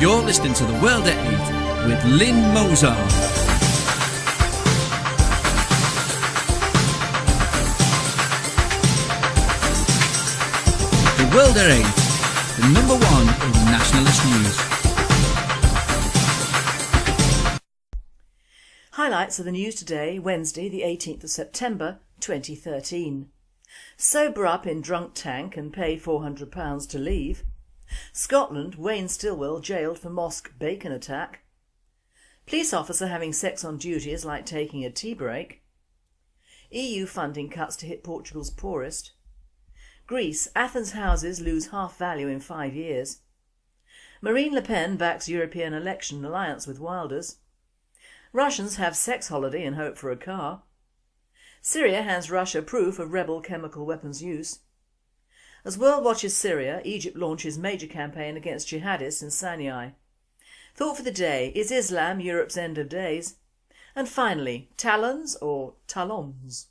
You're listening to The World at 8 with Lynn Mozart. The World at 8, the number one in nationalist news. Highlights of the news today, Wednesday the 18th of September 2013. Sober up in drunk tank and pay £400 to leave. Scotland, Wayne Stillwell jailed for mosque bacon attack. Police officer having sex on duty is like taking a tea break. EU funding cuts to hit Portugal's poorest. Greece, Athens houses lose half value in 5 years. Marine Le Pen backs European election alliance with Wilders. Russians have sex holiday and hope for a car. Syria hands Russia proof of rebel chemical weapons use. As world watches Syria, Egypt launches major campaign against jihadists in Sinai. Thought for the day, is Islam Europe's end of days? And finally, talons or talons?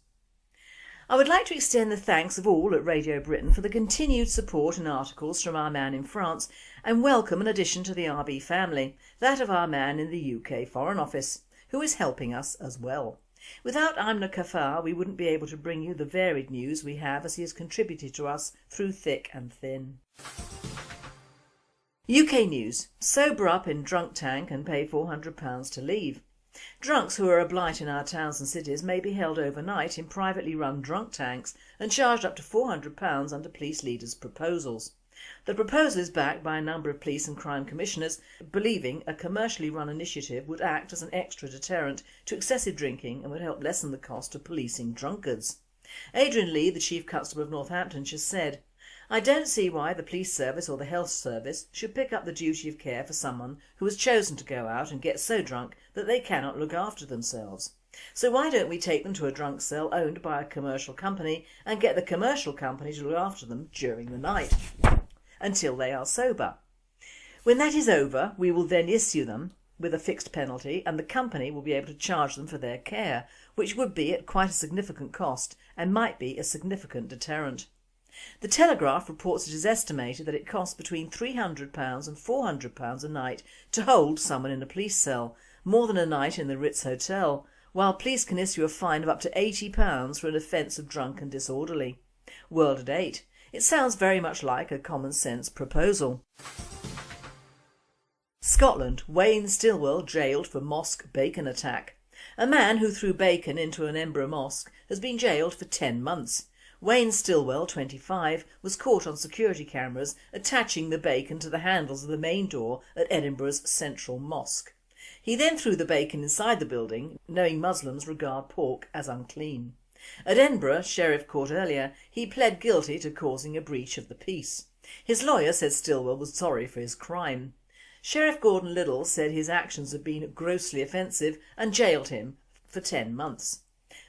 I would like to extend the thanks of all at Radio Britain for the continued support and articles from our man in France, and welcome an addition to the RB family, that of our man in the UK Foreign Office, who is helping us as well. Without Amna Kafar we wouldn't be able to bring you the varied news we have, as he has contributed to us through thick and thin. UK news. Sober up in drunk tank and pay £400 to leave. Drunks who are a blight in our towns and cities may be held overnight in privately run drunk tanks and charged up to £400 under police leaders' proposals. The proposal is backed by a number of police and crime commissioners, believing a commercially run initiative would act as an extra deterrent to excessive drinking and would help lessen the cost of policing drunkards. Adrian Lee, the Chief Constable of Northamptonshire, said, "I don't see why the police service or the health service should pick up the duty of care for someone who has chosen to go out and get so drunk that they cannot look after themselves. So why don't we take them to a drunk cell owned by a commercial company and get the commercial company to look after them during the night until they are sober. When that is over, we will then issue them with a fixed penalty, and the company will be able to charge them for their care, which would be at quite a significant cost and might be a significant deterrent." The Telegraph reports it is estimated that it costs between £300 and £400 a night to hold someone in a police cell, more than a night in the Ritz Hotel, while police can issue a fine of up to £80 for an offence of drunk and disorderly. World at 8. It sounds very much like a common sense proposal. Scotland, Wayne Stillwell jailed for mosque bacon attack. A man who threw bacon into an Edinburgh mosque has been jailed for 10 months. Wayne Stillwell, 25, was caught on security cameras attaching the bacon to the handles of the main door at Edinburgh's central mosque. He then threw the bacon inside the building, knowing Muslims regard pork as unclean. At Edinburgh Sheriff Court earlier, he pled guilty to causing a breach of the peace. His lawyer said Stillwell was sorry for his crime. Sheriff Gordon Liddell said his actions had been grossly offensive and jailed him for 10 months.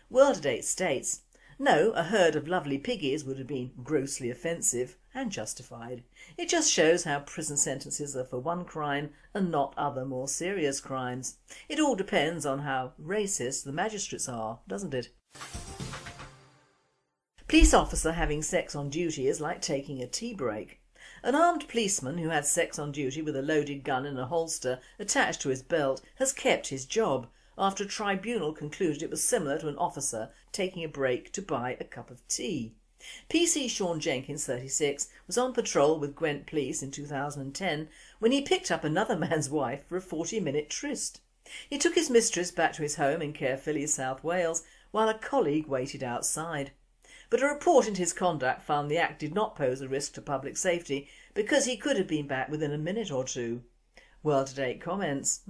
World at 8 states, "No, a herd of lovely piggies would have been grossly offensive and justified. It just shows how prison sentences are for one crime and not other more serious crimes. It all depends on how racist the magistrates are, doesn't it?" Police officer having sex on duty is like taking a tea break. An armed policeman who had sex on duty with a loaded gun in a holster attached to his belt has kept his job after a tribunal concluded it was similar to an officer taking a break to buy a cup of tea. PC Sean Jenkins, 36, was on patrol with Gwent Police in 2010 when he picked up another man's wife for a 40-minute tryst. He took his mistress back to his home in Caerphilly, South Wales, while a colleague waited outside. But a report into his conduct found the act did not pose a risk to public safety because he could have been back within a minute or two. World at 8 comments,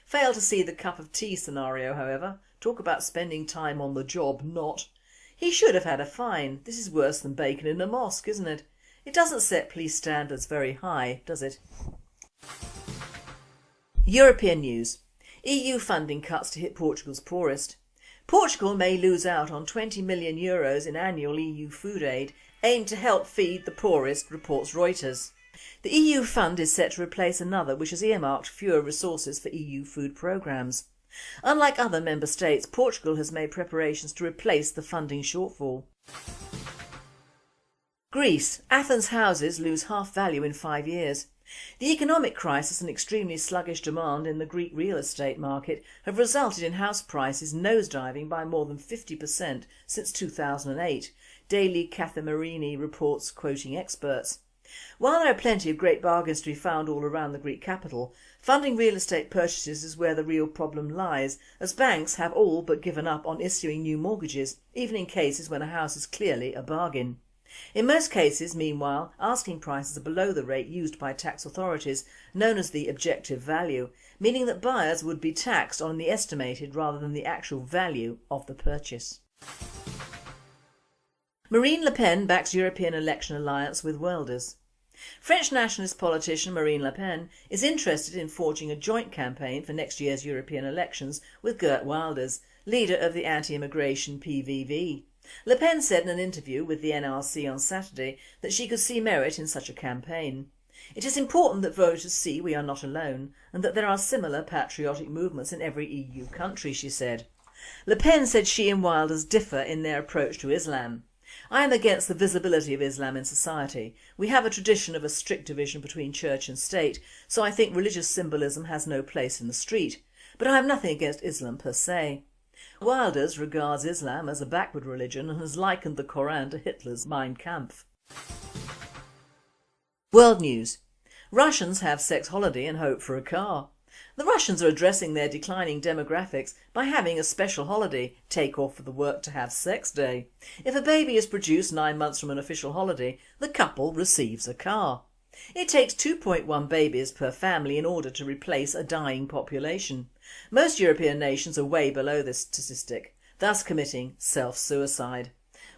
Fail to see the cup of tea scenario, however. Talk about spending time on the job, not. He should have had a fine. This is worse than bacon in a mosque, isn't it? It doesn't set police standards very high, does it? European news. EU funding cuts to hit Portugal's poorest. Portugal may lose out on €20 million in annual EU food aid aimed to help feed the poorest, reports Reuters. The EU fund is set to replace another which has earmarked fewer resources for EU food programmes. Unlike other member states, Portugal has made preparations to replace the funding shortfall. Greece. Athens houses lose half value in 5 years. The economic crisis and extremely sluggish demand in the Greek real estate market have resulted in house prices nosediving by more than 50% since 2008, Daily Kathimerini reports, quoting experts. While there are plenty of great bargains to be found all around the Greek capital, funding real estate purchases is where the real problem lies, as banks have all but given up on issuing new mortgages, even in cases when a house is clearly a bargain. In most cases, meanwhile, asking prices are below the rate used by tax authorities, known as the objective value, meaning that buyers would be taxed on the estimated rather than the actual value of the purchase. Marine Le Pen backs European election alliance with Wilders. French nationalist politician Marine Le Pen is interested in forging a joint campaign for next year's European elections with Geert Wilders, leader of the anti-immigration PVV. Le Pen said in an interview with the NRC on Saturday that she could see merit in such a campaign. It is important that voters see we are not alone and that there are similar patriotic movements in every EU country, she said. Le Pen said she and Wilders differ in their approach to Islam. I am against the visibility of Islam in society. We have a tradition of a strict division between church and state, so I think religious symbolism has no place in the street. But I have nothing against Islam per se. Wilders regards Islam as a backward religion and has likened the Koran to Hitler's Mein Kampf. World news. Russians have sex holiday and hope for a car. The Russians are addressing their declining demographics by having a special holiday, take off for the work to have sex day. If a baby is produced 9 months from an official holiday, the couple receives a car. It takes 2.1 babies per family in order to replace a dying population. Most European nations are way below this statistic, thus committing self-suicide.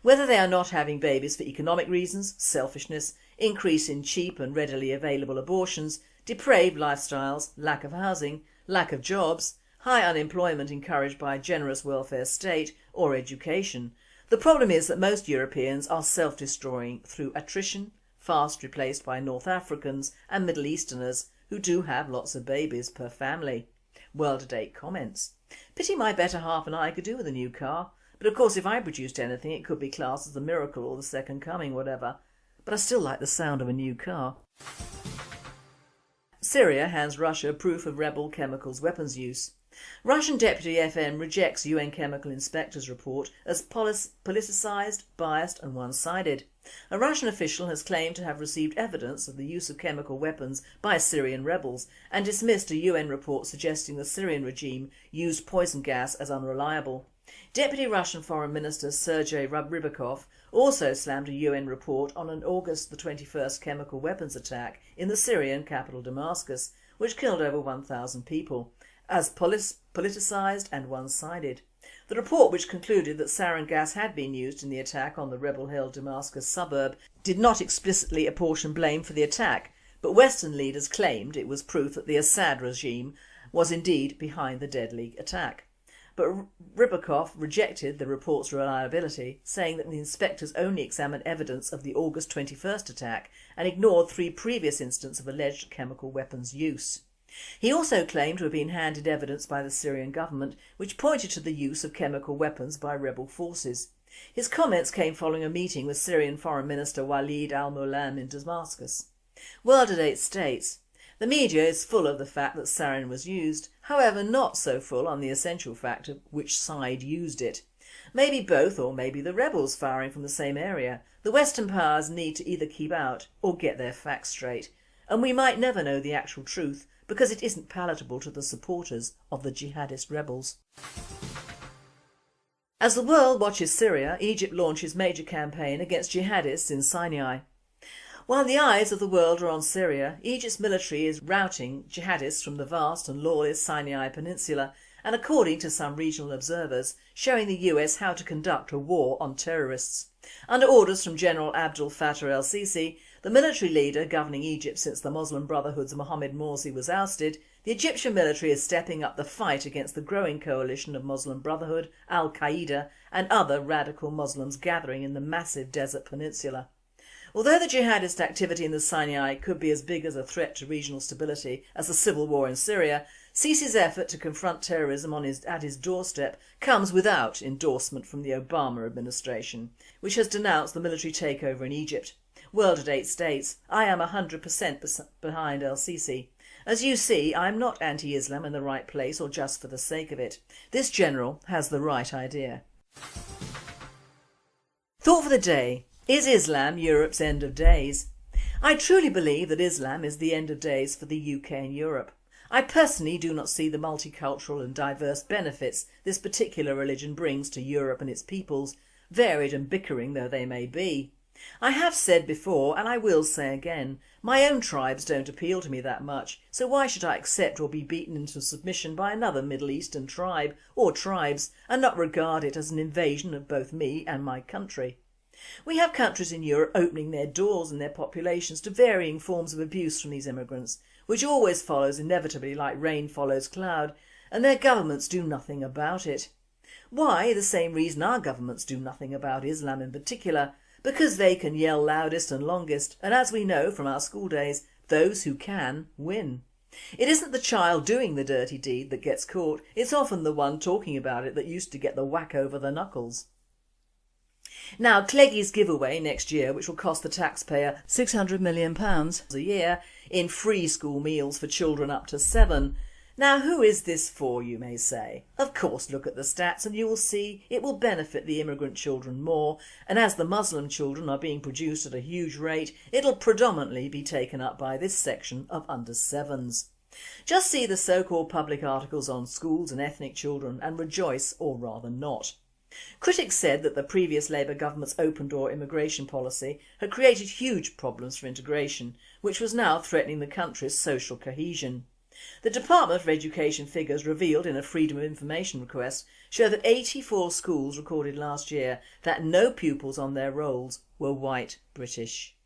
Whether they are not having babies for economic reasons, selfishness, increase in cheap and readily available abortions, depraved lifestyles, lack of housing, lack of jobs, high unemployment encouraged by a generous welfare state, or education, the problem is that most Europeans are self-destroying through attrition, fast replaced by North Africans and Middle Easterners who do have lots of babies per family. World-A-Date comments. Pity my better half and I could do with a new car, but of course if I produced anything it could be classed as a miracle or the second coming, whatever. But I still like the sound of a new car. Syria hands Russia proof of rebel chemicals weapons use. Russian Deputy FM rejects UN chemical inspector's report as politicised, biased and one-sided. A Russian official has claimed to have received evidence of the use of chemical weapons by Syrian rebels and dismissed a UN report suggesting the Syrian regime used poison gas as unreliable. Deputy Russian Foreign Minister Sergei Rybakov also slammed a UN report on an August the 21st chemical weapons attack in the Syrian capital Damascus, which killed over 1,000 people, as politicised and one-sided. The report, which concluded that sarin gas had been used in the attack on the rebel-held Damascus suburb, did not explicitly apportion blame for the attack, but Western leaders claimed it was proof that the Assad regime was indeed behind the deadly attack. But Rybakov rejected the report's reliability, saying that the inspectors only examined evidence of the August 21st attack and ignored 3 previous instances of alleged chemical weapons use. He also claimed to have been handed evidence by the Syrian government which pointed to the use of chemical weapons by rebel forces. His comments came following a meeting with Syrian Foreign Minister Walid al-Muallim in Damascus. World-A-Date states, the media is full of the fact that sarin was used, however not so full on the essential fact of which side used it. Maybe both, or maybe the rebels firing from the same area. The Western powers need to either keep out or get their facts straight, and we might never know the actual truth because it isn't palatable to the supporters of the jihadist rebels. As the world watches Syria, Egypt launches major campaign against jihadists in Sinai. While the eyes of the world are on Syria, Egypt's military is routing jihadists from the vast and lawless Sinai Peninsula and, according to some regional observers, showing the US how to conduct a war on terrorists. Under orders from General Abdel Fattah el-Sisi, the military leader governing Egypt since the Muslim Brotherhood's Mohammed Morsi was ousted, the Egyptian military is stepping up the fight against the growing coalition of Muslim Brotherhood, Al-Qaeda and other radical Muslims gathering in the massive desert peninsula. Although the jihadist activity in the Sinai could be as big as a threat to regional stability as the civil war in Syria, Sisi's effort to confront terrorism at his doorstep comes without endorsement from the Obama administration, which has denounced the military takeover in Egypt. World at 8 states, I am 100% behind El-Sisi. As you see, I am not anti-Islam in the right place or just for the sake of it. This general has the right idea. Thought for the day. Is Islam Europe's end of days? I truly believe that Islam is the end of days for the UK and Europe. I personally do not see the multicultural and diverse benefits this particular religion brings to Europe and its peoples, varied and bickering though they may be. I have said before, and I will say again, my own tribes don't appeal to me that much, so why should I accept or be beaten into submission by another Middle Eastern tribe or tribes and not regard it as an invasion of both me and my country? We have countries in Europe opening their doors and their populations to varying forms of abuse from these immigrants, which always follows inevitably like rain follows cloud, and their governments do nothing about it. Why? The same reason our governments do nothing about Islam in particular, because they can yell loudest and longest, and as we know from our school days, those who can win. It isn't the child doing the dirty deed that gets caught, it's often the one talking about it that used to get the whack over the knuckles. Now Clegg's giveaway next year, which will cost the taxpayer £600 million a year in free school meals for children up to 7. Now who is this for, you may say? Of course look at the stats and you will see it will benefit the immigrant children more, and as the Muslim children are being produced at a huge rate, it'll predominantly be taken up by this section of under 7s. Just see the so-called public articles on schools and ethnic children and rejoice, or rather not. Critics said that the previous Labour government's open-door immigration policy had created huge problems for integration, which was now threatening the country's social cohesion. The Department for Education figures revealed in a Freedom of Information request show that 84 schools recorded last year that no pupils on their rolls were white British.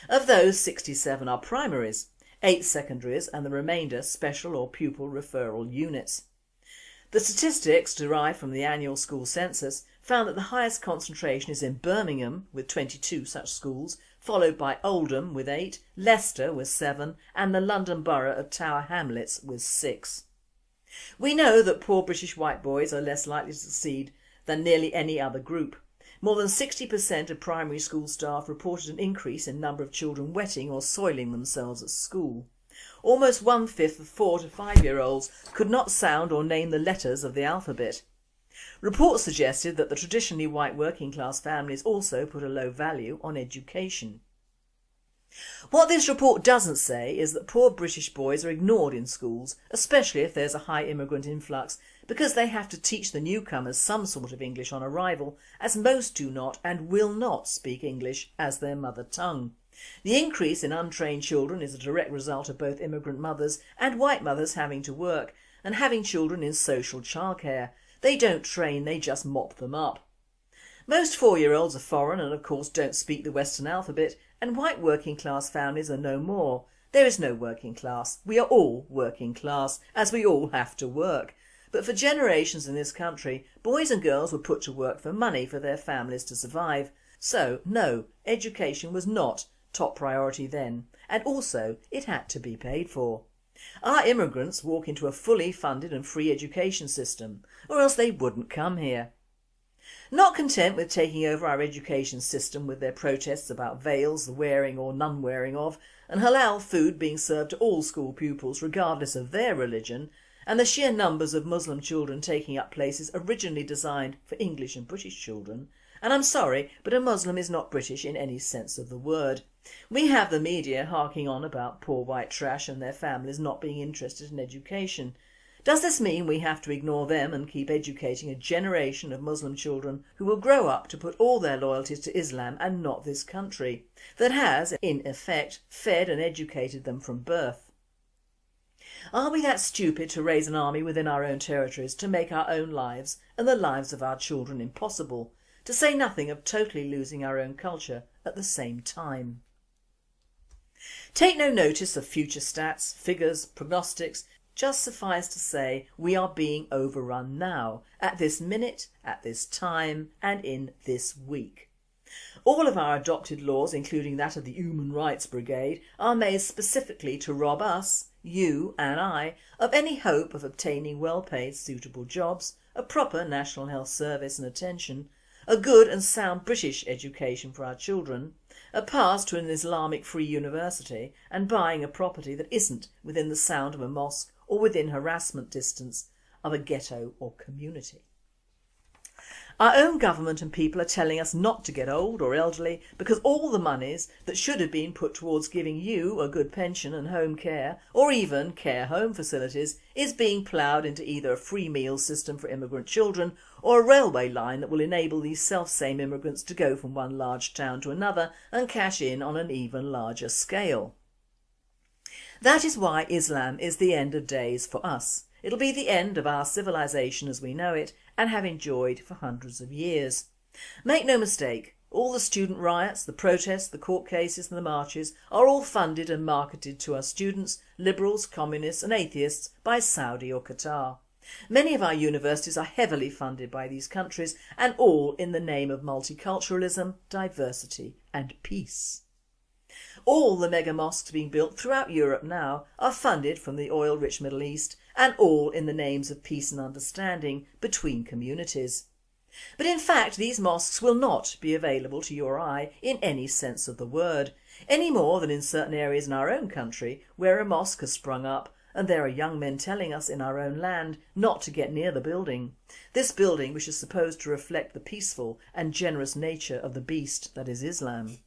Of those, 67 are primaries, 8 secondaries and the remainder special or pupil referral units. The statistics derived from the annual school census found that the highest concentration is in Birmingham with 22 such schools, followed by Oldham with 8, Leicester with 7 and the London Borough of Tower Hamlets with 6. We know that poor British white boys are less likely to succeed than nearly any other group. More than 60% of primary school staff reported an increase in number of children wetting or soiling themselves at school. Almost 1/5 of 4 to 5-year-olds could not sound or name the letters of the alphabet. Reports suggested that the traditionally white working class families also put a low value on education. What this report doesn't say is that poor British boys are ignored in schools, especially if there's a high immigrant influx, because they have to teach the newcomers some sort of English on arrival, as most do not and will not speak English as their mother tongue. The increase in untrained children is a direct result of both immigrant mothers and white mothers having to work and having children in social childcare. They don't train, they just mop them up. Most 4-year-olds are foreign and of course don't speak the Western alphabet, and white working class families are no more. There is no working class. We are all working class, as we all have to work. But for generations in this country, boys and girls were put to work for money for their families to survive. So no, education was not top priority then, and also it had to be paid for. Our immigrants walk into a fully funded and free education system, or else they wouldn't come here. Not content with taking over our education system with their protests about veils, the wearing or non-wearing of, and halal food being served to all school pupils regardless of their religion, and the sheer numbers of Muslim children taking up places originally designed for English and British children, and I'm sorry, but a Muslim is not British in any sense of the word. We have the media harking on about poor white trash and their families not being interested in education. Does this mean we have to ignore them and keep educating a generation of Muslim children who will grow up to put all their loyalties to Islam and not this country, that has, in effect, fed and educated them from birth? Are we that stupid to raise an army within our own territories to make our own lives and the lives of our children impossible, to say nothing of totally losing our own culture at the same time? Take no notice of future stats, figures, prognostics. Just suffice to say we are being overrun now, at this minute, at this time and in this week. All of our adopted laws, including that of the Human Rights Brigade, are made specifically to rob us, you and I, of any hope of obtaining well-paid suitable jobs, a proper national health service and attention, a good and sound British education for our children, a pass to an Islamic free university and buying a property that isn't within the sound of a mosque or within harassment distance of a ghetto or community. Our own government and people are telling us not to get old or elderly because all the monies that should have been put towards giving you a good pension and home care or even care home facilities is being ploughed into either a free meals system for immigrant children or a railway line that will enable these self-same immigrants to go from one large town to another and cash in on an even larger scale. That is why Islam is the end of days for us. It'll be the end of our civilization as we know it and have enjoyed for hundreds of years. Make no mistake, all the student riots, the protests, the court cases and the marches are all funded and marketed to our students, liberals, communists and atheists by Saudi or Qatar. Many of our universities are heavily funded by these countries and all in the name of multiculturalism, diversity and peace. All the mega mosques being built throughout Europe now are funded from the oil-rich Middle East and all in the names of peace and understanding between communities. But in fact these mosques will not be available to you or I in any sense of the word, any more than in certain areas in our own country where a mosque has sprung up and there are young men telling us in our own land not to get near the building. This building which is supposed to reflect the peaceful and generous nature of the beast that is Islam.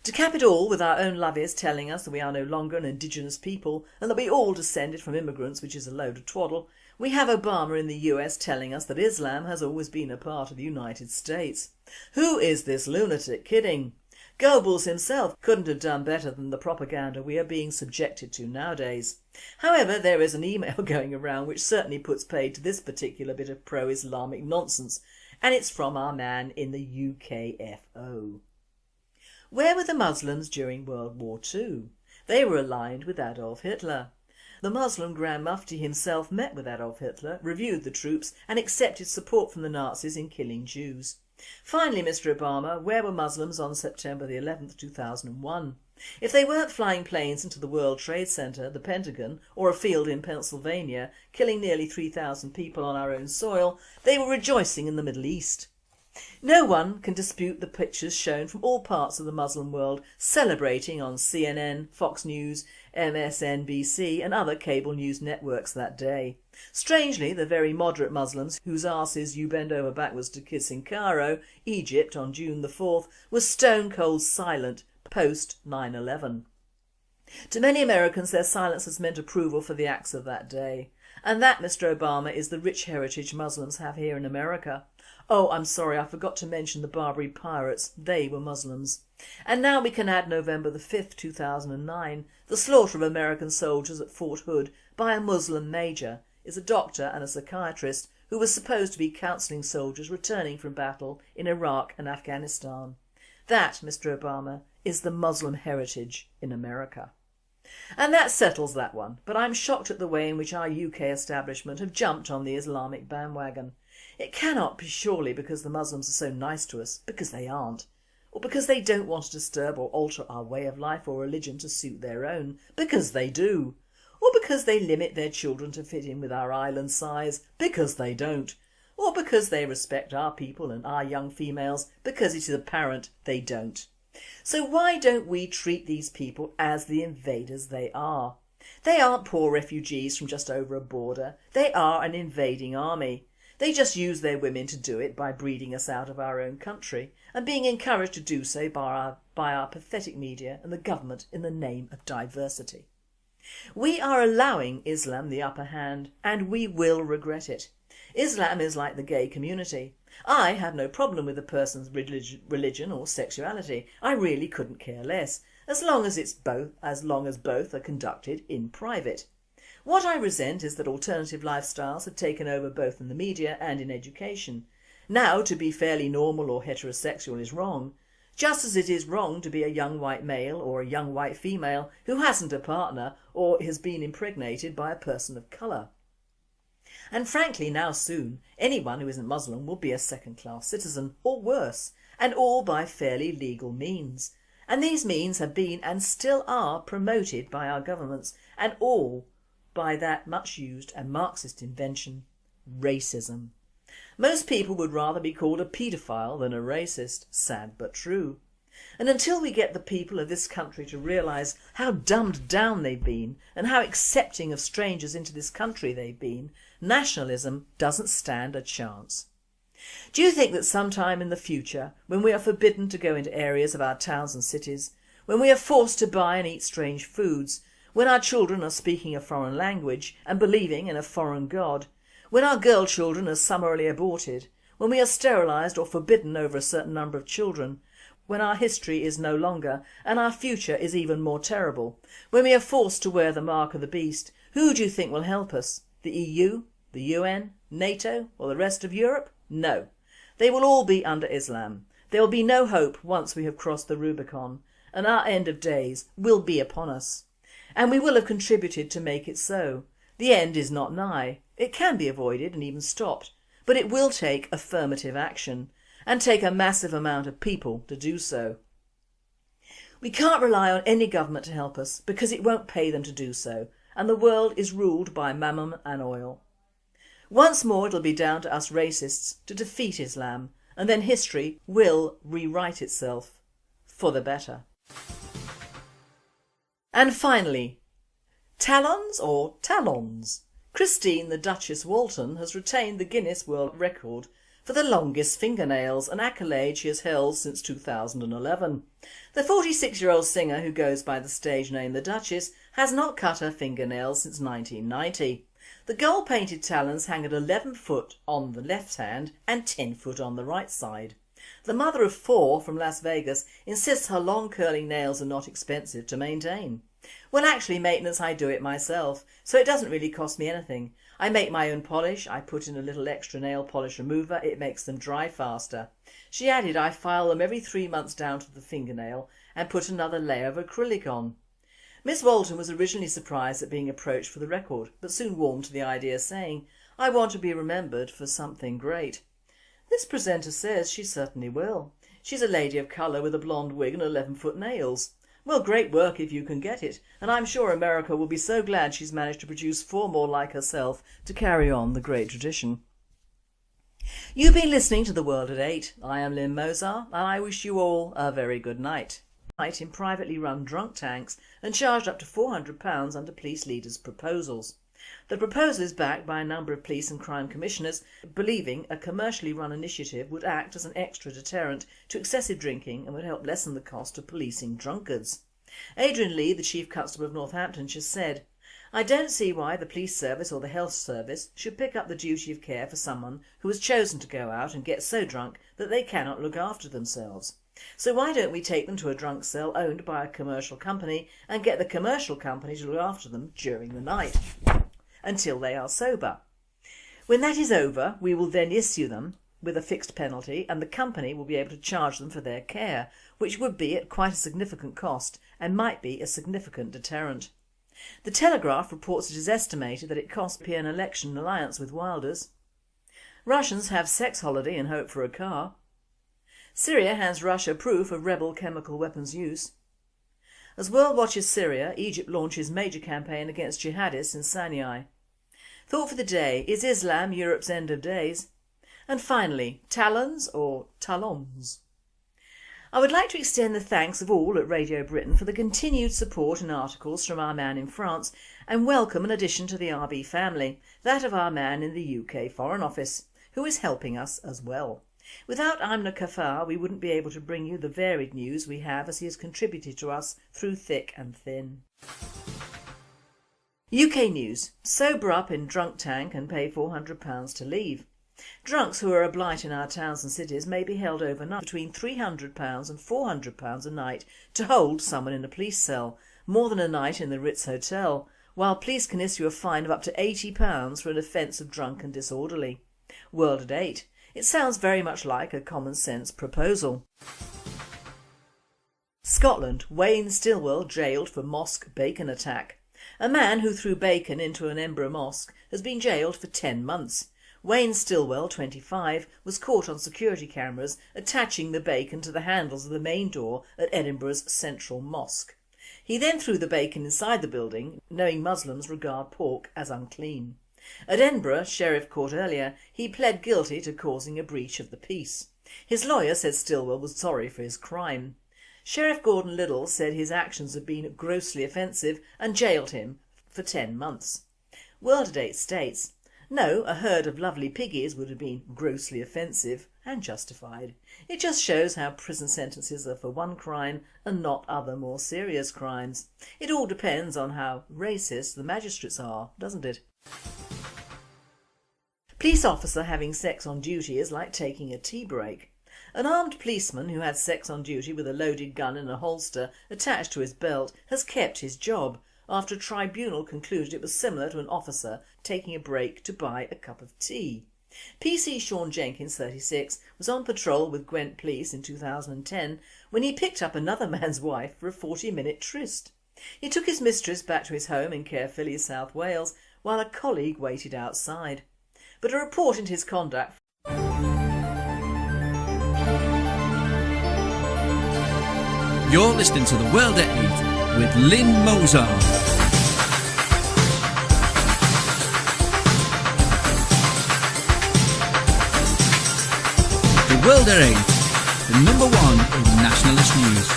To cap it all with our own lovies telling us that we are no longer an indigenous people and that we all descended from immigrants, which is a load of twaddle, we have Obama in the US telling us that Islam has always been a part of the United States. Who is this lunatic kidding? Goebbels himself couldn't have done better than the propaganda we are being subjected to nowadays. However, there is an email going around which certainly puts paid to this particular bit of pro-Islamic nonsense, and it's from our man in the UKFO. Where were the Muslims during World War II? They were aligned with Adolf Hitler. The Muslim Grand Mufti himself met with Adolf Hitler, reviewed the troops and accepted support from the Nazis in killing Jews. Finally, Mr Obama, where were Muslims on September the 11th, 2001? If they weren't flying planes into the World Trade Center, the Pentagon or a field in Pennsylvania, killing nearly 3,000 people on our own soil, they were rejoicing in the Middle East. No one can dispute the pictures shown from all parts of the Muslim world celebrating on CNN, Fox News, MSNBC and other cable news networks that day. Strangely, the very moderate Muslims whose arses you bend over backwards to kiss in Cairo, Egypt on June the 4th were stone cold silent post 9/11. To many Americans their silence has meant approval for the acts of that day. And that, Mr Obama, is the rich heritage Muslims have here in America. Oh, I'm sorry, I forgot to mention the Barbary pirates. They were Muslims. And now we can add November the 5th, 2009. The slaughter of American soldiers at Fort Hood by a Muslim major is a doctor and a psychiatrist who was supposed to be counselling soldiers returning from battle in Iraq and Afghanistan. That, Mr Obama, is the Muslim heritage in America. And that settles that one, but I'm shocked at the way in which our UK establishment have jumped on the Islamic bandwagon. It cannot be surely because the Muslims are so nice to us, because they aren't, or because they don't want to disturb or alter our way of life or religion to suit their own, because they do, or because they limit their children to fit in with our island size, because they don't, or because they respect our people and our young females, because it is apparent they don't. So why don't we treat these people as the invaders they are? They aren't poor refugees from just over a border, they are an invading army. They just use their women to do it by breeding us out of our own country and being encouraged to do so by our pathetic media and the government in the name of diversity. We are allowing Islam the upper hand and we will regret it. Islam is like the gay community. I have no problem with a person's religion or sexuality. I really couldn't care less, as long as both are conducted in private. What I resent is that alternative lifestyles have taken over both in the media and in education. Now to be fairly normal or heterosexual is wrong, just as it is wrong to be a young white male or a young white female who hasn't a partner or has been impregnated by a person of colour. And frankly now soon anyone who isn't Muslim will be a second-class citizen or worse, and all by fairly legal means. And these means have been and still are promoted by our governments, and all by that much used and Marxist invention, racism. Most people would rather be called a paedophile than a racist, sad but true. And until we get the people of this country to realise how dumbed down they've been and how accepting of strangers into this country they've been, nationalism doesn't stand a chance. Do you think that sometime in the future, when we are forbidden to go into areas of our towns and cities, when we are forced to buy and eat strange foods, when our children are speaking a foreign language and believing in a foreign god, when our girl children are summarily aborted, when we are sterilised or forbidden over a certain number of children, when our history is no longer and our future is even more terrible, when we are forced to wear the mark of the beast, who do you think will help us? The EU, the UN, NATO or the rest of Europe? No. They will all be under Islam. There will be no hope once we have crossed the Rubicon, and our end of days will be upon us. And we will have contributed to make it so. The end is not nigh. It can be avoided and even stopped, but it will take affirmative action, and take a massive amount of people to do so. We can't rely on any government to help us because it won't pay them to do so, and the world is ruled by mammon and oil. Once more it'll be down to us racists to defeat Islam, and then history will rewrite itself for the better. And finally, talons or talons? Christine the Duchess Walton has retained the Guinness World Record for the longest fingernails, an accolade she has held since 2011. The 46-year-old singer, who goes by the stage name The Duchess, has not cut her fingernails since 1990. The gold-painted talons hang at 11 foot on the left hand and 10 foot on the right side. The mother of 4 from Las Vegas insists her long curling nails are not expensive to maintain. Well, actually maintenance I do it myself, so it doesn't really cost me anything. I make my own polish, I put in a little extra nail polish remover, it makes them dry faster. She added I file them every 3 months down to the fingernail and put another layer of acrylic on. Miss Walton was originally surprised at being approached for the record, but soon warmed to the idea, saying, "I want to be remembered for something great." This presenter says she certainly will. She's a lady of colour with a blonde wig and 11-foot nails. Well, great work if you can get it, and I'm sure America will be so glad she's managed to produce 4 more like herself to carry on the great tradition. You've been listening to The World at 8. I am Lynn Mozart, and I wish you all a very good night. In privately run drunk tanks and charged up to £400 under police leaders' proposals. The proposal is backed by a number of police and crime commissioners, believing a commercially run initiative would act as an extra deterrent to excessive drinking and would help lessen the cost of policing drunkards. Adrian Lee, the Chief Constable of Northamptonshire, said, "I don't see why the police service or the health service should pick up the duty of care for someone who has chosen to go out and get so drunk that they cannot look after themselves. So why don't we take them to a drunk cell owned by a commercial company and get the commercial company to look after them during the night until they are sober. When that is over, we will then issue them with a fixed penalty and the company will be able to charge them for their care, which would be at quite a significant cost and might be a significant deterrent." The Telegraph reports it is estimated that it cost an election alliance with Wilders. Russians have sex holiday and hope for a car. Syria hands Russia proof of rebel chemical weapons use. As world watches Syria, Egypt launches major campaign against jihadists in Sinai. Thought for the day, is Islam Europe's end of days? And finally, talons or talons? I would like to extend the thanks of all at Radio Britain for the continued support and articles from our man in France, and welcome an addition to the RB family, that of our man in the UK Foreign Office, who is helping us as well. Without Amna Kafar we wouldn't be able to bring you the varied news we have, as he has contributed to us through thick and thin. UK news: sober up in drunk tank and pay £400 to leave. Drunks who are a blight in our towns and cities may be held overnight between £300 and £400 a night to hold someone in a police cell, more than a night in the Ritz Hotel, while police can issue a fine of up to £80 for an offence of drunk and disorderly. World at 8. It sounds very much like a common sense proposal. Scotland: Wayne Stillwell jailed for mosque bacon attack. A man who threw bacon into an Edinburgh mosque has been jailed for 10 months. Wayne Stillwell, 25, was caught on security cameras attaching the bacon to the handles of the main door at Edinburgh's Central Mosque. He then threw the bacon inside the building, knowing Muslims regard pork as unclean. At Edinburgh Sheriff Court earlier, he pled guilty to causing a breach of the peace. His lawyer said Stillwell was sorry for his crime. Sheriff Gordon Liddell said his actions had been grossly offensive and jailed him for 10 months. World at 8 states, no, a herd of lovely piggies would have been grossly offensive and justified. It just shows how prison sentences are for one crime and not other more serious crimes. It all depends on how racist the magistrates are, doesn't it? Police officer having sex on duty is like taking a tea break. An armed policeman who had sex on duty with a loaded gun in a holster attached to his belt has kept his job after a tribunal concluded it was similar to an officer taking a break to buy a cup of tea. PC Sean Jenkins, 36, was on patrol with Gwent Police in 2010 when he picked up another man's wife for a 40-minute tryst. He took his mistress back to his home in Caerphilly, South Wales, while a colleague waited outside. But a report into his conduct You're listening to The World at 8 with Lynn Mozart. The World at 8, the #1 in nationalist news.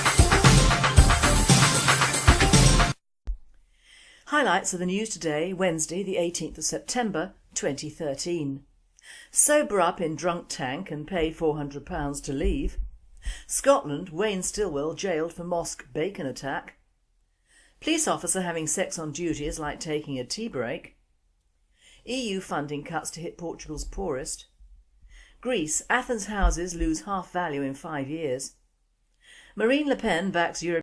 Highlights of the news today, Wednesday the 18th of September 2013. Sober up in drunk tank and pay £400 to leave. Scotland, Wayne Stillwell jailed for mosque bacon attack. Police officer having sex on duty is like taking a tea break. EU funding cuts to hit Portugal's poorest. Greece, Athens houses lose half value in 5 years. Marine Le Pen backs Europe.